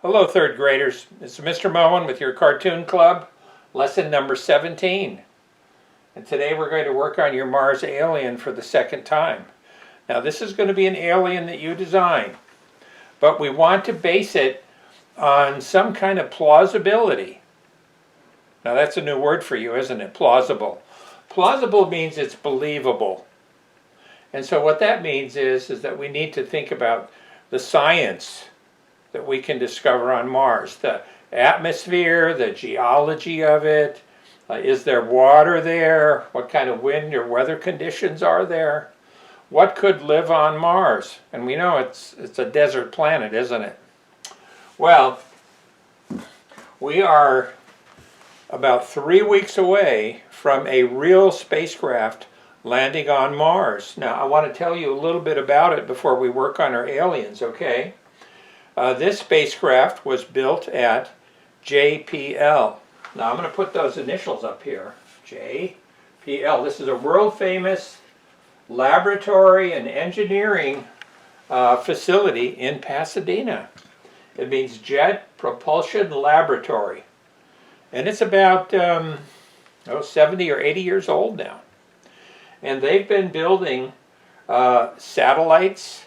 Hello, third graders. It's Mr. Moen with your Cartoon Club, lesson number 17. And today we're going to work on your Mars alien for the second time. Now this is going to be an alien that you design, but we want to base it on some kind of plausibility. Now that's a new word for you, isn't it? Plausible. Plausible means it's believable. And so what that means is that we need to think about the science that we can discover on Mars, the atmosphere, the geology of it, is there water there, what kind of wind or weather conditions are there, what could live on Mars, and we know it's a desert planet, isn't it? Well, we are about 3 weeks away from a real spacecraft landing on Mars. Now I want to tell you a little bit about it before we work on our aliens, okay? This spacecraft was built at JPL. Now I'm going to put those initials up here. JPL. This is a world-famous laboratory and engineering facility in Pasadena. It means Jet Propulsion Laboratory. And it's about 70 or 80 years old now. And they've been building satellites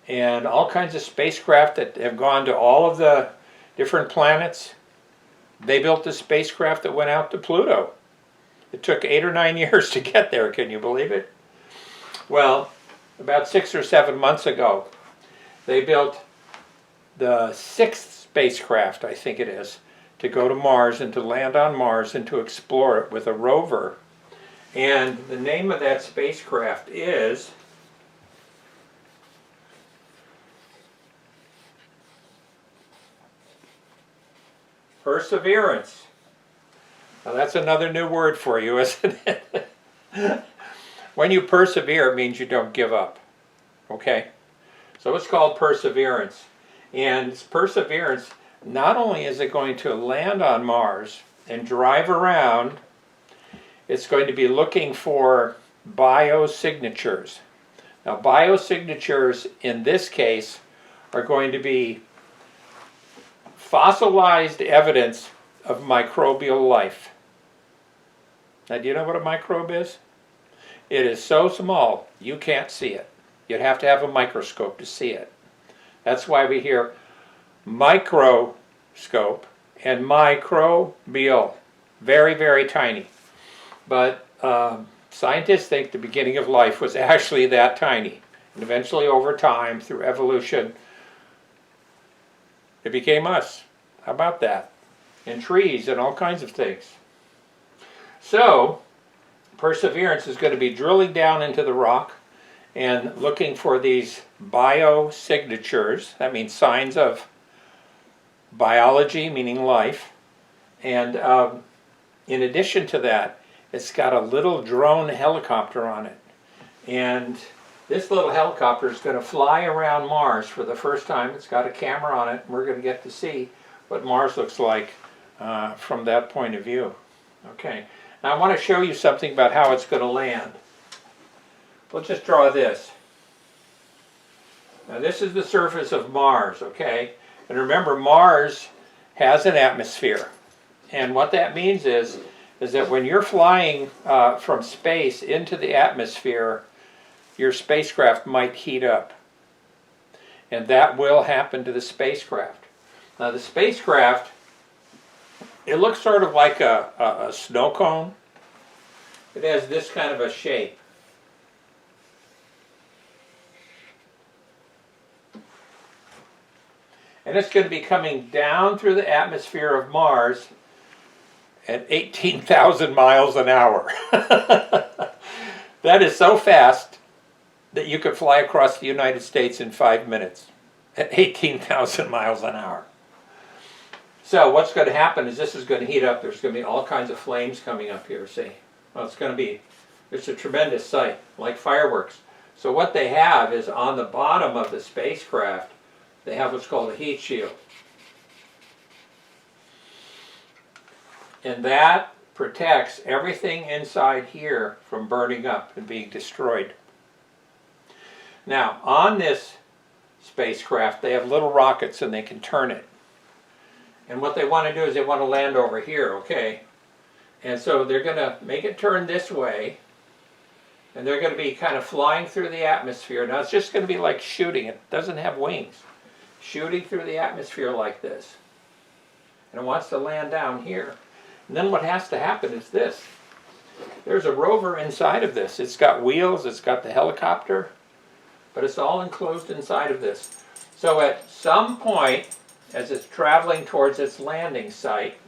and all kinds of spacecraft that have gone to all of the different planets. They built a spacecraft that went out to Pluto. It took 8 or 9 years to get there, can you believe it? Well, about 6 or 7 months ago, they built the 6th spacecraft, I think it is, to go to Mars and to land on Mars and to explore it with a rover. And the name of that spacecraft is Perseverance. Now that's another new word for you, isn't it? When you persevere, it means you don't give up. Okay? So it's called Perseverance. And Perseverance, not only is it going to land on Mars and drive around, it's going to be looking for biosignatures. Now biosignatures in this case are going to be fossilized evidence of microbial life. Now, do you know what a microbe is? It is so small you can't see it. You'd have to have a microscope to see it. That's why we hear microscope and microbial. Very, very tiny. But scientists think the beginning of life was actually that tiny. And eventually, over time, through evolution, it became us. How about that? And trees and all kinds of things. So, Perseverance is going to be drilling down into the rock and looking for these biosignatures. That means signs of biology, meaning life. And in addition to that, it's got a little drone helicopter on it. And this little helicopter is going to fly around Mars for the first time. It's got a camera on it, and we're going to get to see what Mars looks like from that point of view. Okay, now I want to show you something about how it's going to land. We'll just draw this. Now this is the surface of Mars, okay? And remember, Mars has an atmosphere. And what that means is that when you're flying from space into the atmosphere, your spacecraft might heat up. And that will happen to the spacecraft. Now the spacecraft, it looks sort of like a snow cone. It has this kind of a shape. And it's going to be coming down through the atmosphere of Mars at 18,000 miles an hour. That is so fast that you could fly across the United States in 5 minutes at 18,000 miles an hour. So what's going to happen is this is going to heat up. There's going to be all kinds of flames coming up here, see? Well, it's a tremendous sight, like fireworks. So what they have is on the bottom of the spacecraft, they have what's called a heat shield. And that protects everything inside here from burning up and being destroyed. Now, on this spacecraft, they have little rockets and they can turn it. And what they want to do is they want to land over here, okay? And so they're going to make it turn this way, and they're going to be kind of flying through the atmosphere. Now it's just going to be like shooting. It doesn't have wings. Shooting through the atmosphere like this. And it wants to land down here. And then what has to happen is this. There's a rover inside of this. It's got wheels, it's got the helicopter, but it's all enclosed inside of this. So at some point, as it's traveling towards its landing site,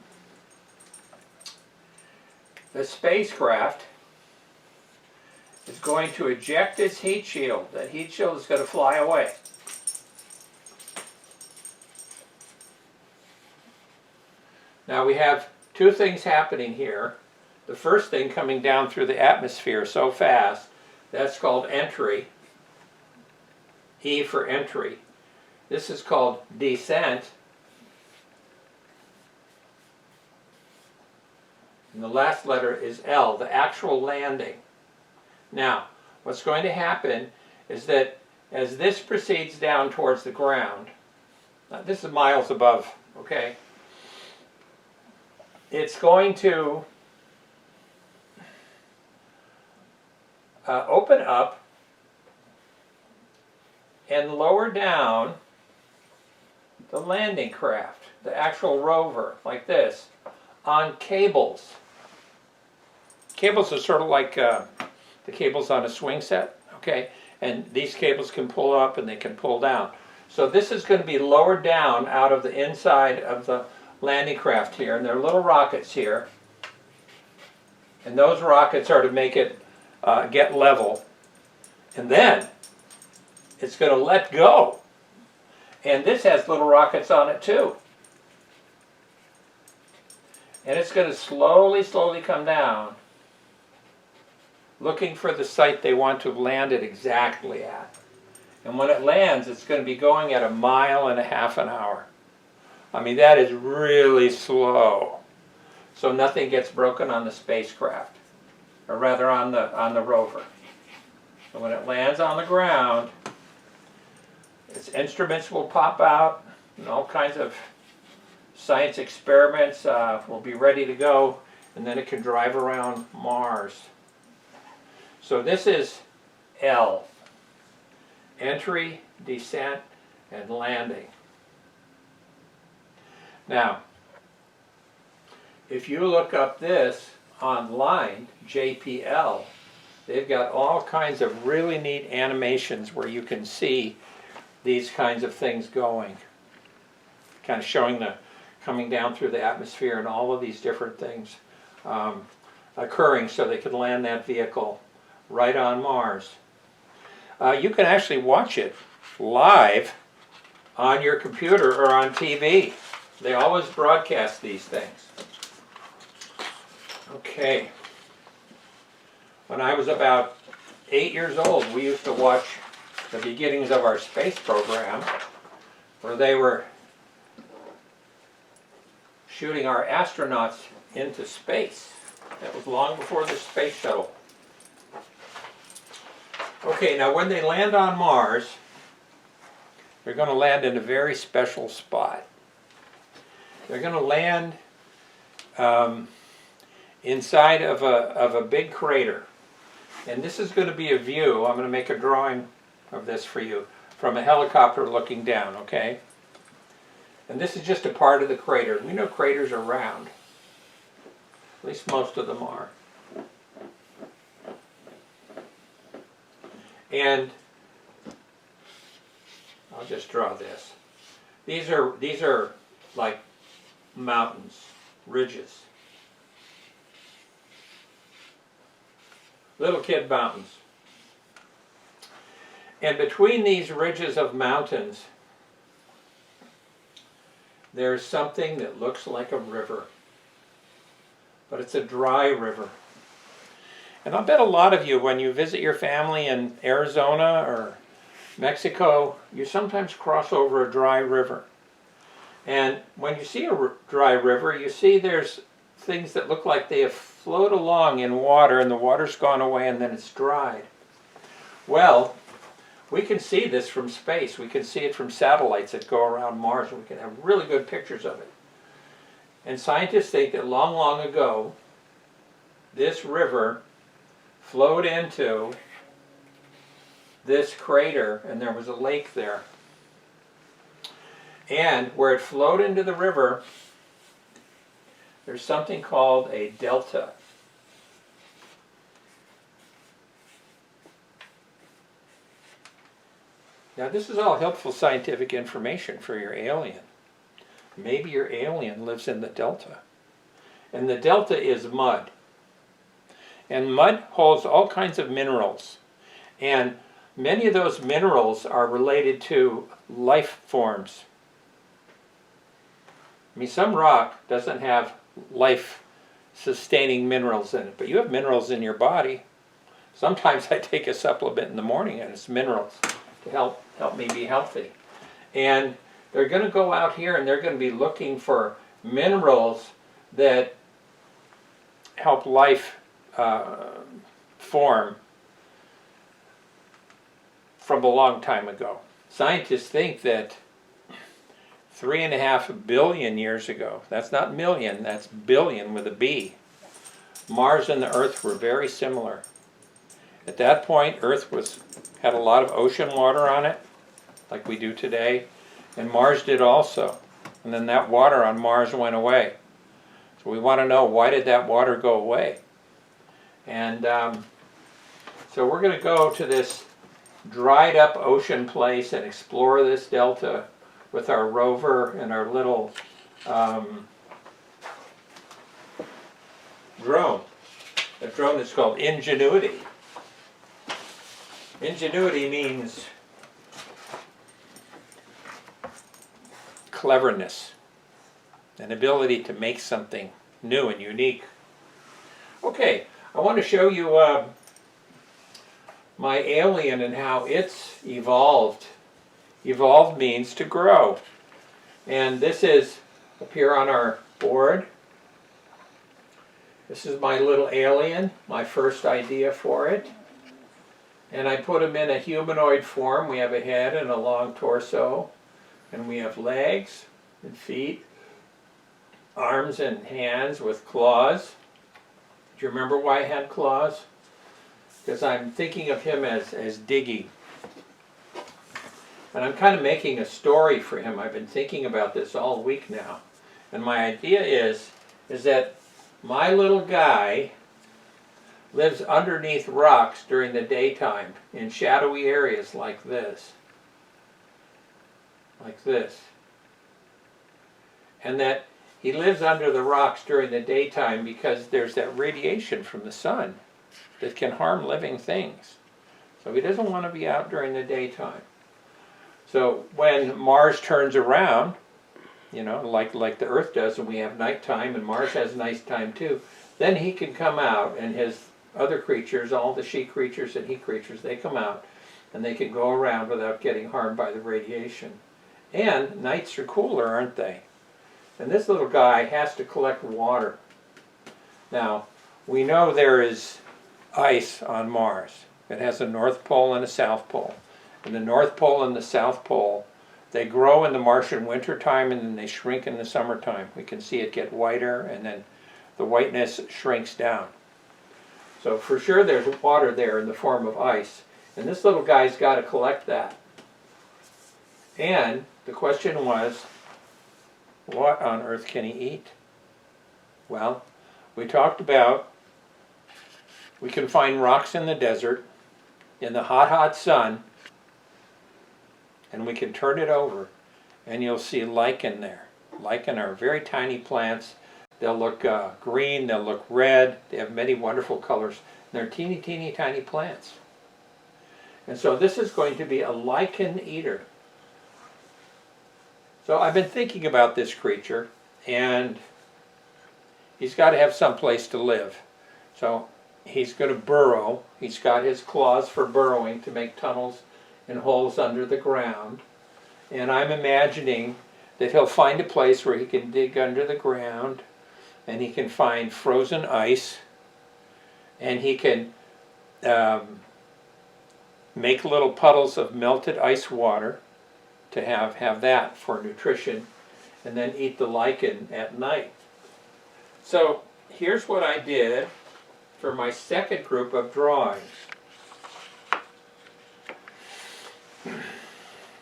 the spacecraft is going to eject its heat shield. That heat shield is going to fly away. Now we have two things happening here. The first thing coming down through the atmosphere so fast, that's called entry. E for entry. This is called descent. And the last letter is L, the actual landing. Now, what's going to happen is that as this proceeds down towards the ground, this is miles above, okay? It's going to open up and lower down the landing craft, the actual rover, like this, on cables. Cables are sort of like the cables on a swing set, okay? And these cables can pull up and they can pull down. So this is going to be lowered down out of the inside of the landing craft here, and there are little rockets here. And those rockets are to make it get level. And then it's going to let go. And this has little rockets on it too. And it's going to slowly, slowly come down, looking for the site they want to land it exactly at. And when it lands, it's going to be going at 1.5 miles an hour. I mean, that is really slow. So nothing gets broken on the spacecraft, or rather on the rover. So when it lands on the ground, its instruments will pop out, and all kinds of science experiments will be ready to go, and then it can drive around Mars. So this is L, entry, descent, and landing. Now, if you look up this online, JPL, they've got all kinds of really neat animations where you can see these kinds of things going. Kind of showing the coming down through the atmosphere and all of these different things occurring so they could land that vehicle right on Mars. You can actually watch it live on your computer or on TV. They always broadcast these things. Okay. When I was about 8 years old, we used to watch the beginnings of our space program, where they were shooting our astronauts into space. That was long before the space shuttle. Okay, now when they land on Mars, they're going to land in a very special spot. They're going to land inside of a big crater. And this is going to be a view. I'm going to make a drawing of this for you from a helicopter looking down, okay? And this is just a part of the crater. We know craters are round. At least most of them are. And I'll just draw this. These are like mountains, ridges. Little kid mountains. And between these ridges of mountains, there's something that looks like a river. But it's a dry river. And I'll bet a lot of you, when you visit your family in Arizona or Mexico, you sometimes cross over a dry river. And when you see a dry river, you see there's things that look like they have float along in water, and the water's gone away and then it's dried. Well, we can see this from space. We can see it from satellites that go around Mars, and we can have really good pictures of it. And scientists think that long, long ago, this river flowed into this crater, and there was a lake there. And where it flowed into the river, there's something called a delta. Now this is all helpful scientific information for your alien. Maybe your alien lives in the delta. And the delta is mud. And mud holds all kinds of minerals. And many of those minerals are related to life forms. I mean, some rock doesn't have life-sustaining minerals in it, but you have minerals in your body. Sometimes I take a supplement in the morning and it's minerals to help me be healthy. And they're going to go out here and they're going to be looking for minerals that help life form from a long time ago. Scientists think that 3.5 billion years ago, that's not million, that's billion with a B, Mars and the Earth were very similar. At that point, Earth had a lot of ocean water on it, like we do today, and Mars did also. And then that water on Mars went away. So we want to know, why did that water go away? And so we're going to go to this dried up ocean place and explore this delta with our rover and our little drone. The drone is called Ingenuity. Ingenuity means cleverness, an ability to make something new and unique. Okay, I want to show you my alien and how it's evolved. Evolved means to grow. And this is up here on our board. This is my little alien, my first idea for it. And I put him in a humanoid form. We have a head and a long torso. And we have legs and feet, arms and hands with claws. Do you remember why I had claws? Because I'm thinking of him as digging. And I'm kind of making a story for him. I've been thinking about this all week now. And my idea is that my little guy lives underneath rocks during the daytime in shadowy areas like this. Like this. And that he lives under the rocks during the daytime because there's that radiation from the sun that can harm living things. So he doesn't want to be out during the daytime. So when Mars turns around, you know, like the Earth does, and we have nighttime, and Mars has nighttime too, then he can come out, and his other creatures, all the she creatures and he creatures, they come out, and they can go around without getting harmed by the radiation. And nights are cooler, aren't they? And this little guy has to collect water. Now, we know there is ice on Mars. It has a North Pole and a South Pole. And the North Pole and the South Pole, they grow in the Martian wintertime and then they shrink in the summertime. We can see it get whiter and then the whiteness shrinks down. So for sure there's water there in the form of ice. And this little guy's got to collect that. And the question was, what on earth can he eat? Well, we talked about we can find rocks in the desert, in the hot, hot sun, and we can turn it over, and you'll see lichen there. Lichen are very tiny plants. They'll look green, they'll look red, they have many wonderful colors. They're teeny, teeny, tiny plants. And so this is going to be a lichen eater. So I've been thinking about this creature, and he's got to have some place to live. So he's going to burrow. He's got his claws for burrowing to make tunnels and holes under the ground. And I'm imagining that he'll find a place where he can dig under the ground, and he can find frozen ice, and he can make little puddles of melted ice water to have that for nutrition, and then eat the lichen at night. So here's what I did for my second group of drawings.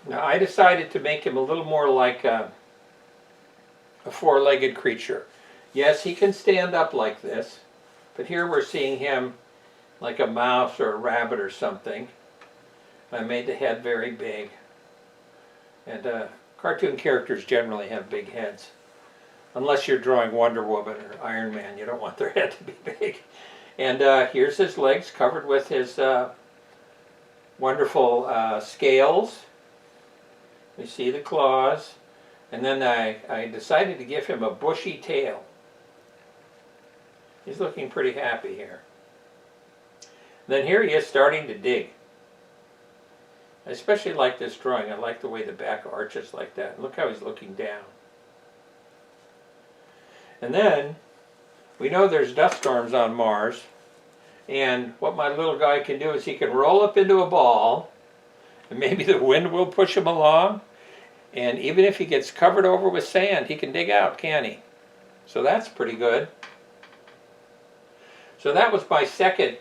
Now I decided to make him a little more like a four-legged creature. Yes, he can stand up like this, but here we're seeing him like a mouse or a rabbit or something. I made the head very big. And cartoon characters generally have big heads. Unless you're drawing Wonder Woman or Iron Man, you don't want their head to be big. And here's his legs covered with his wonderful scales. You see the claws. And then I decided to give him a bushy tail. He's looking pretty happy here. Then here he is starting to dig. I especially like this drawing. I like the way the back arches like that. Look how he's looking down. And then, we know there's dust storms on Mars. And what my little guy can do is he can roll up into a ball. And maybe the wind will push him along. And even if he gets covered over with sand, he can dig out, can't he? So that's pretty good. So that was my second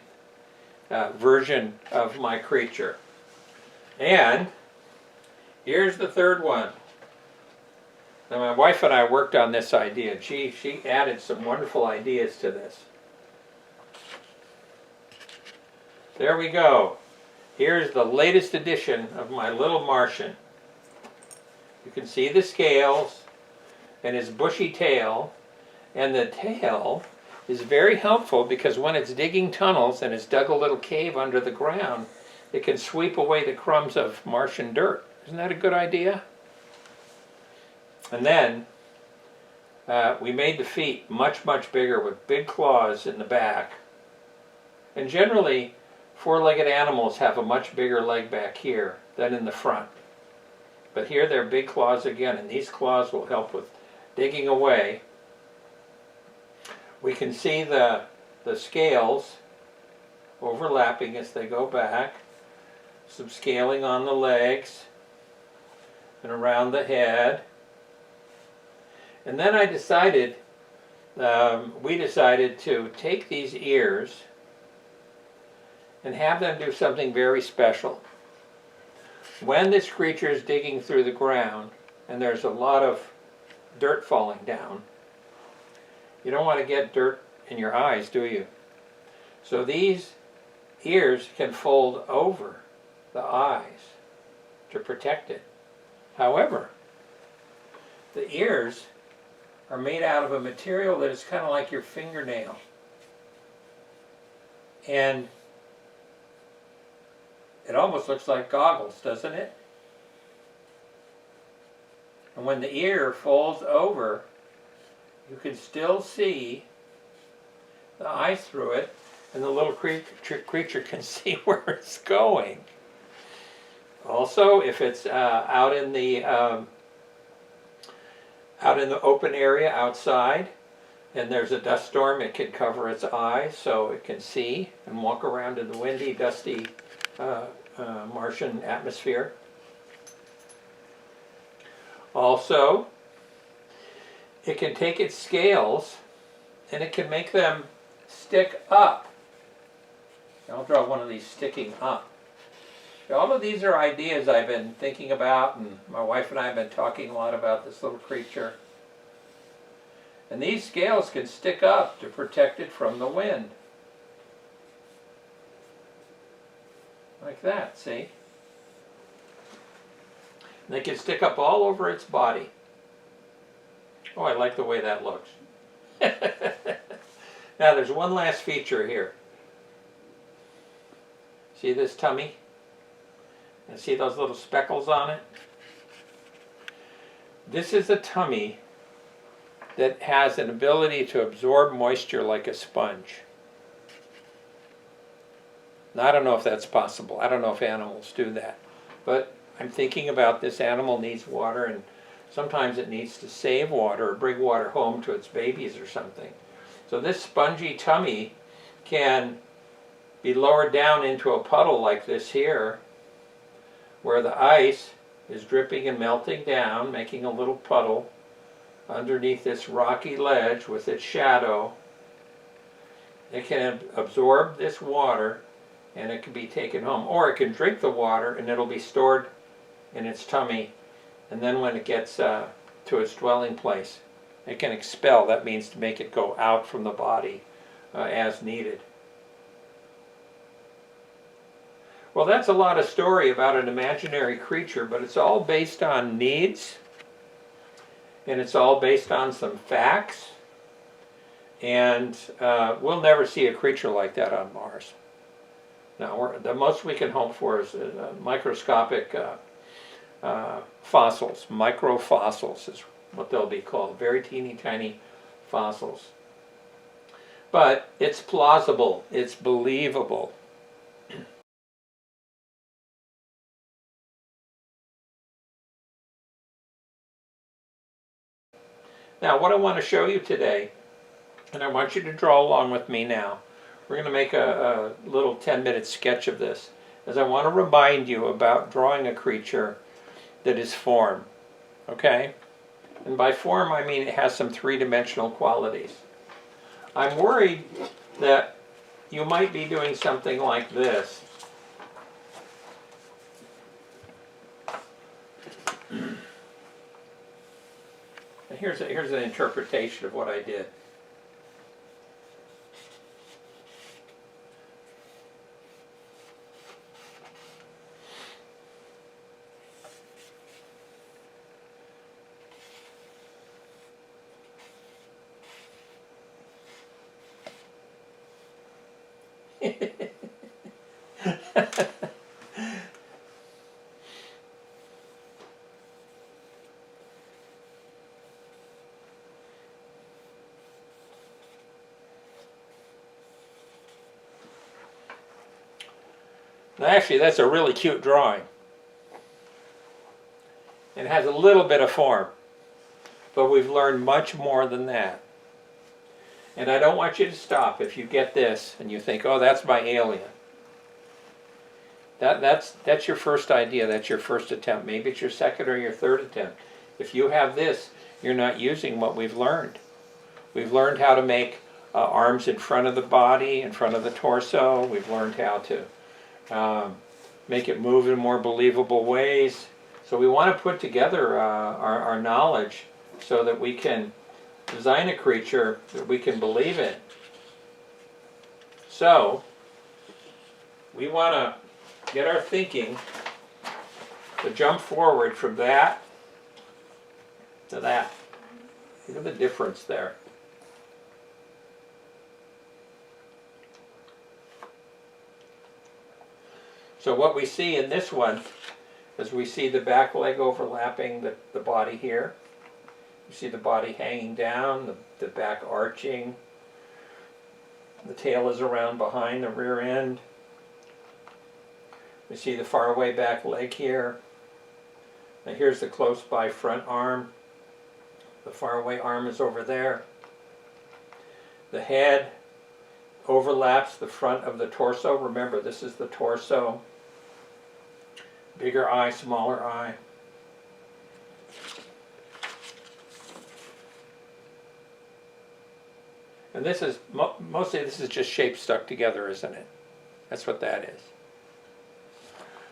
version of my creature. And here's the third one. Now my wife and I worked on this idea. She added some wonderful ideas to this. There we go. Here's the latest edition of my little Martian. You can see the scales and his bushy tail. And the tail is very helpful because when it's digging tunnels and it's dug a little cave under the ground, it can sweep away the crumbs of Martian dirt. Isn't that a good idea? And then we made the feet much, much bigger with big claws in the back. And generally, four-legged animals have a much bigger leg back here than in the front. But here they're big claws again, and these claws will help with digging away. We can see the scales overlapping as they go back. Some scaling on the legs and around the head. And then I decided, we decided to take these ears and have them do something very special. When this creature is digging through the ground and there's a lot of dirt falling down, you don't want to get dirt in your eyes, do you? So these ears can fold over the eyes to protect it. However, the ears are made out of a material that is kind of like your fingernail. And it almost looks like goggles, doesn't it? And when the ear folds over, you can still see the eyes through it, and the little creature can see where it's going. Also, if it's out in the open area outside, and there's a dust storm, it can cover its eyes so it can see and walk around in the windy, dusty Martian atmosphere. Also, it can take its scales and it can make them stick up. I'll draw one of these sticking up. All of these are ideas I've been thinking about, and my wife and I have been talking a lot about this little creature. And these scales can stick up to protect it from the wind. Like that, see? And they can stick up all over its body. Oh, I like the way that looks. Now there's one last feature here. See this tummy? And see those little speckles on it? This is a tummy that has an ability to absorb moisture like a sponge. Now, I don't know if that's possible. I don't know if animals do that. But I'm thinking about this animal needs water, and sometimes it needs to save water or bring water home to its babies or something. So this spongy tummy can be lowered down into a puddle like this here, where the ice is dripping and melting down, making a little puddle underneath this rocky ledge with its shadow. It can absorb this water and it can be taken home. Or it can drink the water and it'll be stored in its tummy. And then when it gets to its dwelling place, it can expel. That means to make it go out from the body as needed. Well, that's a lot of story about an imaginary creature, but it's all based on needs, and it's all based on some facts, and we'll never see a creature like that on Mars. Now, the most we can hope for is microscopic fossils. Microfossils is what they'll be called, very teeny tiny fossils. But it's plausible, it's believable. Now, what I want to show you today, and I want you to draw along with me now, we're going to make a little 10-minute sketch of this, as I want to remind you about drawing a creature that is form, okay? And by form, I mean it has some three-dimensional qualities. I'm worried that you might be doing something like this. Here's an interpretation of what I did. Actually, that's a really cute drawing. It has a little bit of form, but we've learned much more than that. And I don't want you to stop if you get this and you think, oh, that's my alien. That's your first idea, that's your first attempt. Maybe it's your second or your third attempt. If you have this, you're not using what we've learned. We've learned how to make arms in front of the body, in front of the torso. We've learned how to make it move in more believable ways. So we want to put together our knowledge so that we can design a creature that we can believe in. So we want to get our thinking to jump forward from that to that. Look at the difference there. So what we see in this one is we see the back leg overlapping the body here. You see the body hanging down, the back arching. The tail is around behind the rear end. We see the faraway back leg here. Now here's the close by front arm. The faraway arm is over there. The head overlaps the front of the torso. Remember, this is the torso. Bigger eye, smaller eye. And this is, mostly this is just shape stuck together, isn't it? That's what that is.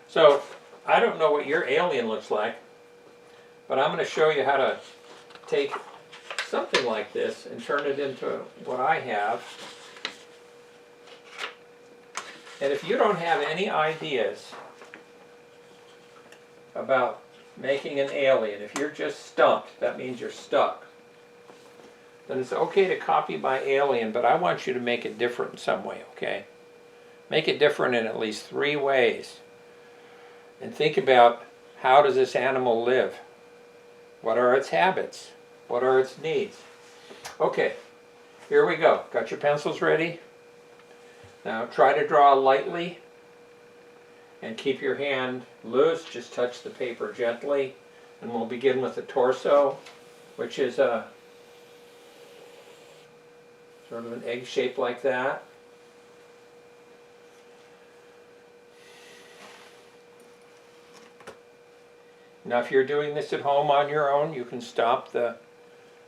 So, I don't know what your alien looks like, but I'm going to show you how to take something like this and turn it into what I have. And if you don't have any ideas about making an alien, if you're just stumped, that means you're stuck, then it's okay to copy my alien, but I want you to make it different in some way, okay? Make it different in at least 3 ways. And think about, how does this animal live? What are its habits? What are its needs? Okay, here we go. Got your pencils ready? Now try to draw lightly and keep your hand loose. Just touch the paper gently. And we'll begin with the torso, which is a sort of an egg shape like that. Now if you're doing this at home on your own, you can stop the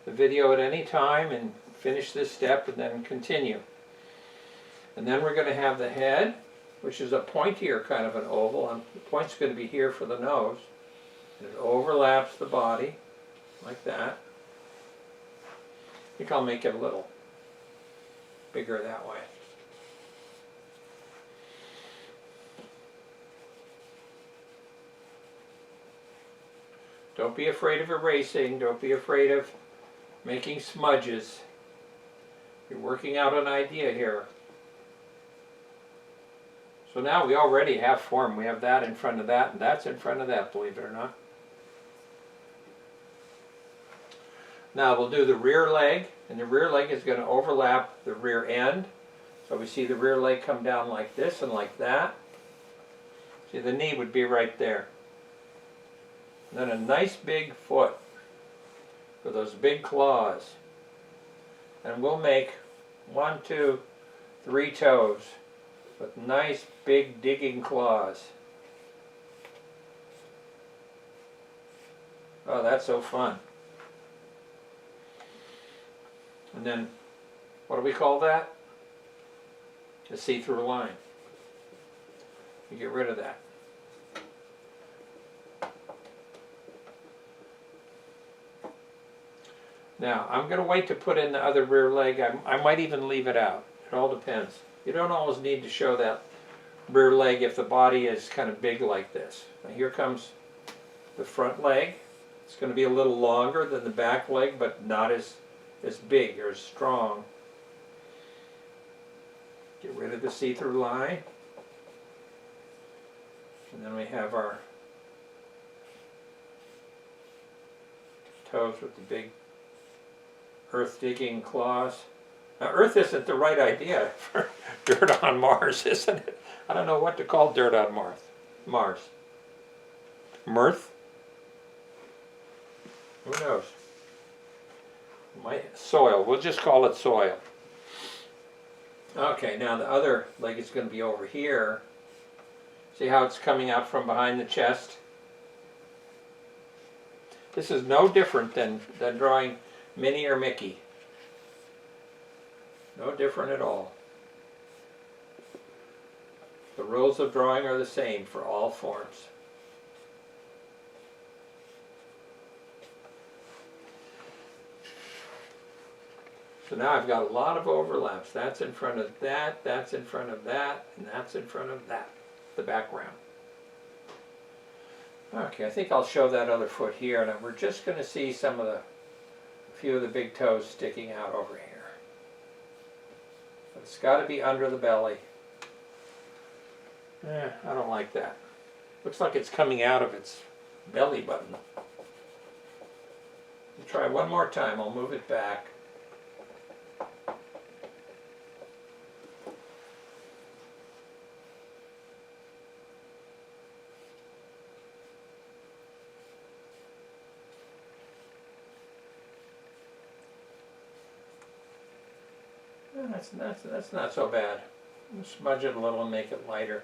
the video at any time and finish this step and then continue. And then we're going to have the head, which is a pointier kind of an oval, and the point's going to be here for the nose. And it overlaps the body, like that. I think I'll make it a little bigger that way. Don't be afraid of erasing, don't be afraid of making smudges. You're working out an idea here. So now we already have form. We have that in front of that, and that's in front of that, believe it or not. Now we'll do the rear leg, and the rear leg is going to overlap the rear end. So we see the rear leg come down like this and like that. See, the knee would be right there. And then a nice big foot with those big claws. And we'll make 1, 2, 3 toes with nice big digging claws. Oh, that's so fun. And then, what do we call that? A see-through line. You get rid of that. Now, I'm going to wait to put in the other rear leg. I might even leave it out. It all depends. You don't always need to show that rear leg if the body is kind of big like this. Now here comes the front leg. It's going to be a little longer than the back leg, but not as big or as strong. Get rid of the see-through line. And then we have our toes with the big earth-digging claws. Now, earth isn't the right idea for dirt on Mars, isn't it? I don't know what to call dirt on Mars. Mirth? Who knows? Soil. We'll just call it soil. Okay, now the other leg is going to be over here. See how it's coming out from behind the chest? This is no different than drawing Minnie or Mickey. No different at all. The rules of drawing are the same for all forms. So now I've got a lot of overlaps. That's in front of that, that's in front of that, and that's in front of that, the background. Okay, I think I'll show that other foot here, and we're just going to see a few of the big toes sticking out over here. But it's got to be under the belly. I don't like that. Looks like it's coming out of its belly button. We'll try one more time. I'll move it back. That's not so bad. We'll smudge it a little and make it lighter.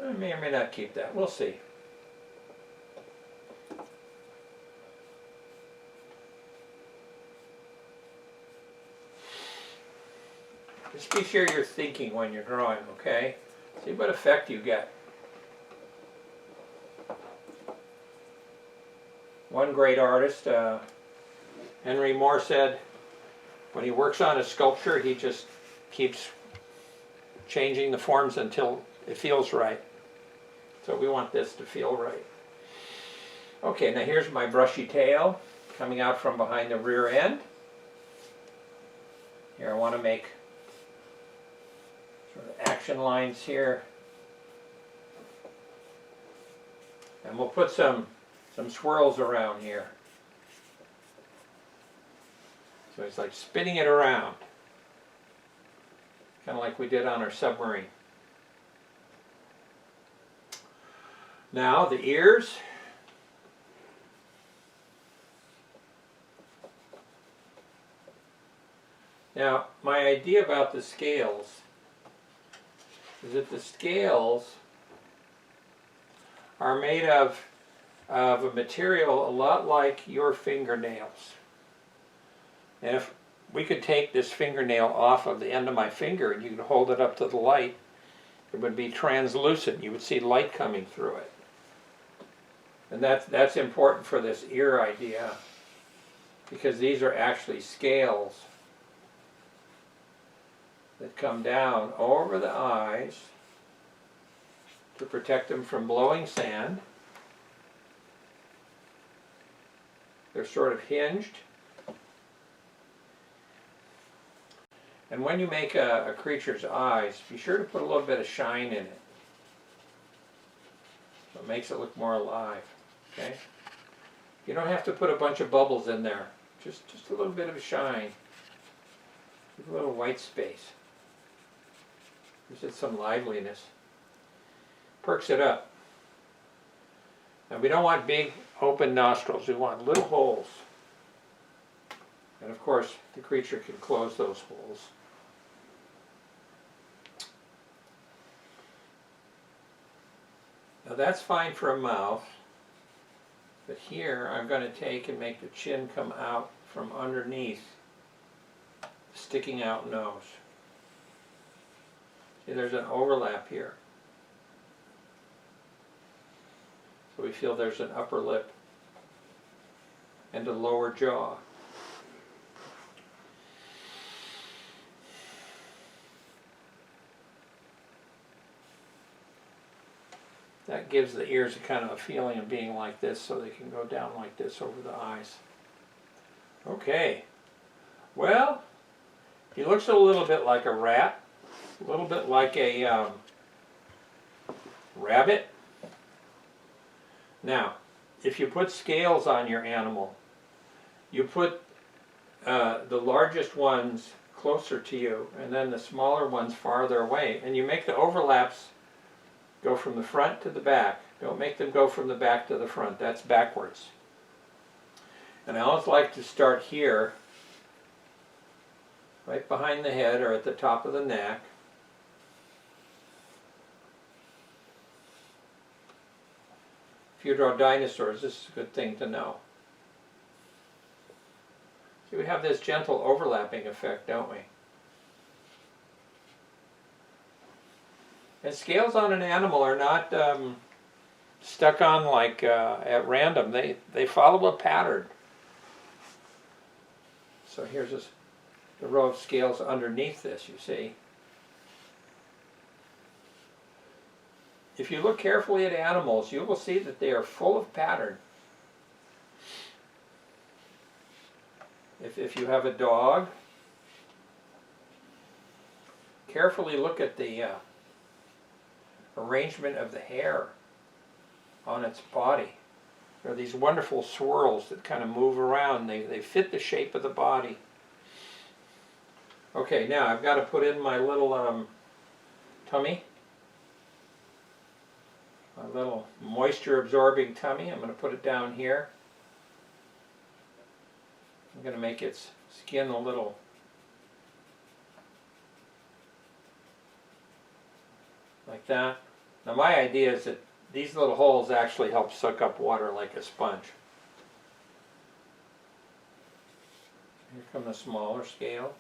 I may or may not keep that. We'll see. Just be sure you're thinking when you're drawing, okay? See what effect you get. One great artist, Henry Moore, said when he works on a sculpture, he just keeps changing the forms until it feels right. So we want this to feel right. Okay, now here's my brushy tail coming out from behind the rear end. Here I want to make sort of action lines here. And we'll put some swirls around here. So it's like spinning it around. Kind of like we did on our submarine. Now the ears. Now my idea about the scales is that the scales are made of a material a lot like your fingernails. And if we could take this fingernail off of the end of my finger and you could hold it up to the light, it would be translucent. You would see light coming through it. And that's important for this ear idea, because these are actually scales that come down over the eyes to protect them from blowing sand. They're sort of hinged. And when you make a creature's eyes, be sure to put a little bit of shine in it. So it makes it look more alive. Okay? You don't have to put a bunch of bubbles in there. Just a little bit of a shine. A little white space. Gives it some liveliness. Perks it up. And we don't want big open nostrils. We want little holes. And of course, the creature can close those holes. Now that's fine for a mouth. But here I'm going to take and make the chin come out from underneath the sticking out nose. See, there's an overlap here. So we feel there's an upper lip and a lower jaw. That gives the ears a kind of a feeling of being like this, so they can go down like this over the eyes. Okay. Well, he looks a little bit like a rat, a little bit like a rabbit. Now, if you put scales on your animal, you put the largest ones closer to you, and then the smaller ones farther away, and you make the overlaps go from the front to the back. Don't make them go from the back to the front. That's backwards. And I always like to start here, right behind the head or at the top of the neck. If you draw dinosaurs, this is a good thing to know. So we have this gentle overlapping effect, don't we? And scales on an animal are not stuck on like at random. They follow a pattern. So here's the row of scales underneath this, you see. If you look carefully at animals, you will see that they are full of pattern. If you have a dog, carefully look at the arrangement of the hair on its body. There are these wonderful swirls that kind of move around. They fit the shape of the body. Okay, now I've got to put in my little tummy. My little moisture absorbing tummy. I'm going to put it down here. I'm going to make its skin a little like that. Now my idea is that these little holes actually help suck up water like a sponge. Here come the smaller scale.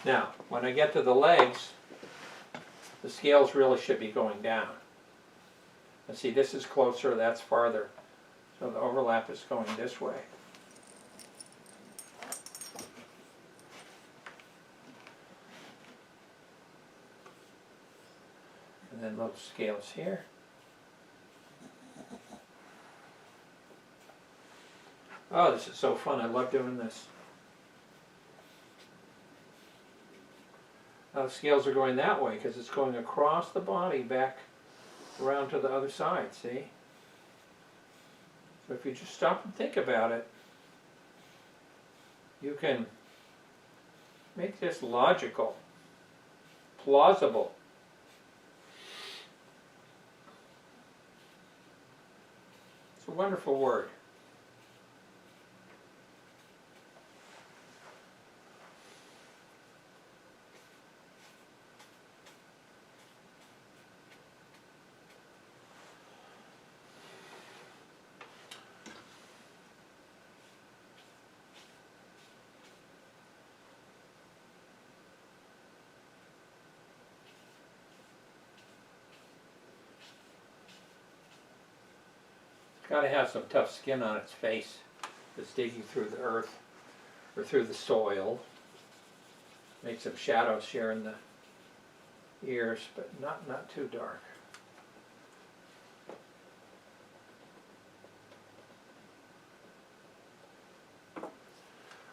Now, when I get to the legs, the scales really should be going down. And see, this is closer, that's farther. So the overlap is going this way. And then little scales here. Oh, this is so fun. I love doing this. Now the scales are going that way because it's going across the body back around to the other side, see? So if you just stop and think about it, you can make this logical, plausible. It's a wonderful word. Gotta have some tough skin on its face that's digging through the earth or through the soil. Make some shadows here in the ears, but not too dark.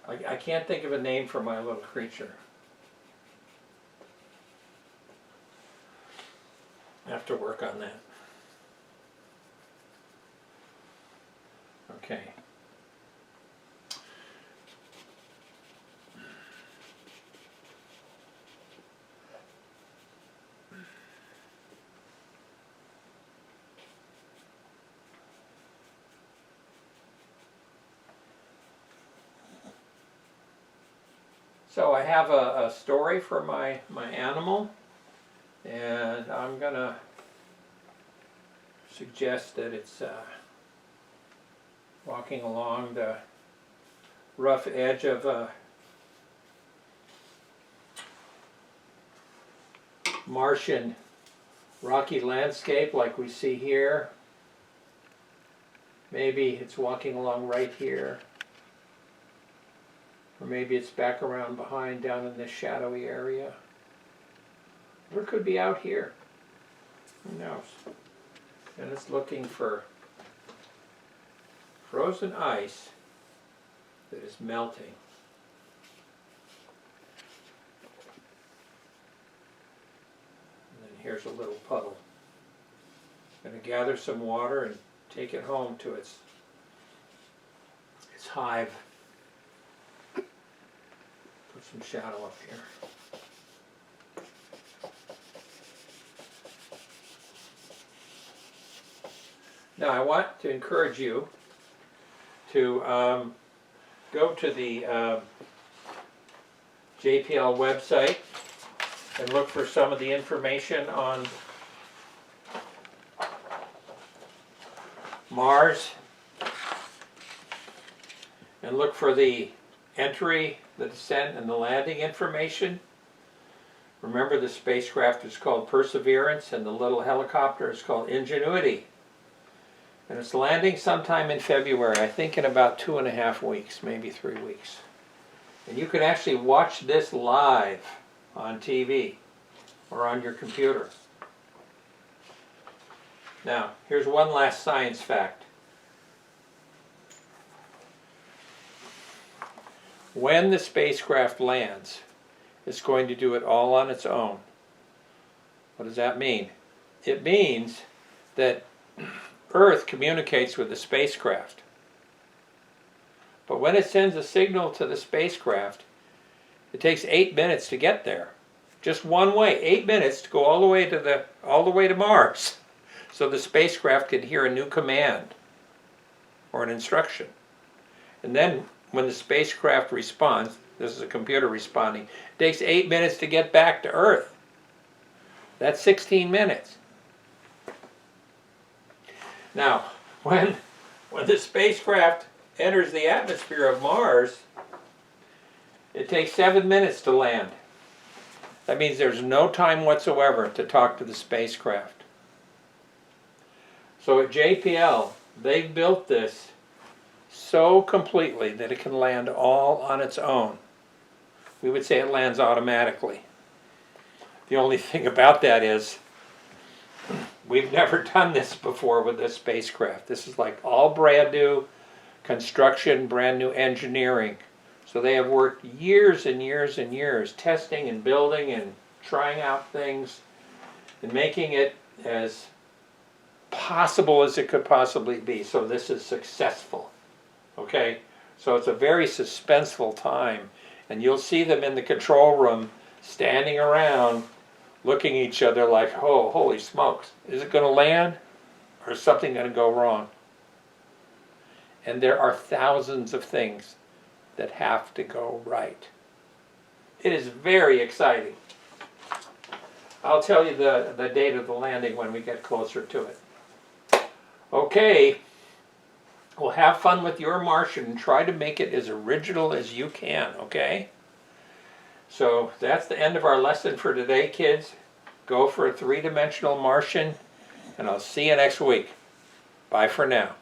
I can't think of a name for my little creature. I have to work on that. Okay. So I have a story for my animal, and I'm gonna suggest that it's walking along the rough edge of a Martian rocky landscape like we see here. Maybe it's walking along right here. Or maybe it's back around behind down in this shadowy area. Or it could be out here. Who knows? And it's looking for frozen ice that is melting. And then here's a little puddle. I'm going to gather some water and take it home to its hive. Put some shadow up here. Now I want to encourage you to go to the JPL website and look for some of the information on Mars, and look for the entry, the descent, and the landing information. Remember, the spacecraft is called Perseverance and the little helicopter is called Ingenuity. And it's landing sometime in February, I think in about 2.5 weeks, maybe 3 weeks. And you can actually watch this live on TV or on your computer. Now, here's one last science fact. When the spacecraft lands, it's going to do it all on its own. What does that mean? It means that Earth communicates with the spacecraft. But when it sends a signal to the spacecraft, it takes 8 minutes to get there. Just one way, 8 minutes to go all the way to Mars. So the spacecraft can hear a new command or an instruction. And then when the spacecraft responds, this is a computer responding, it takes 8 minutes to get back to Earth. That's 16 minutes. Now, when the spacecraft enters the atmosphere of Mars, it takes 7 minutes to land. That means there's no time whatsoever to talk to the spacecraft. So at JPL, they've built this so completely that it can land all on its own. We would say it lands automatically. The only thing about that is we've never done this before with this spacecraft. This is like all brand new construction, brand new engineering. So they have worked years and years and years testing and building and trying out things and making it as possible as it could possibly be. So this is successful. Okay? So it's a very suspenseful time. And you'll see them in the control room standing around looking at each other like, oh, holy smokes, is it going to land or is something going to go wrong? And there are thousands of things that have to go right. It is very exciting. I'll tell you the date of the landing when we get closer to it. Okay, well, have fun with your Martian and try to make it as original as you can, okay? So that's the end of our lesson for today, kids. Go for a 3-dimensional Martian, and I'll see you next week. Bye for now.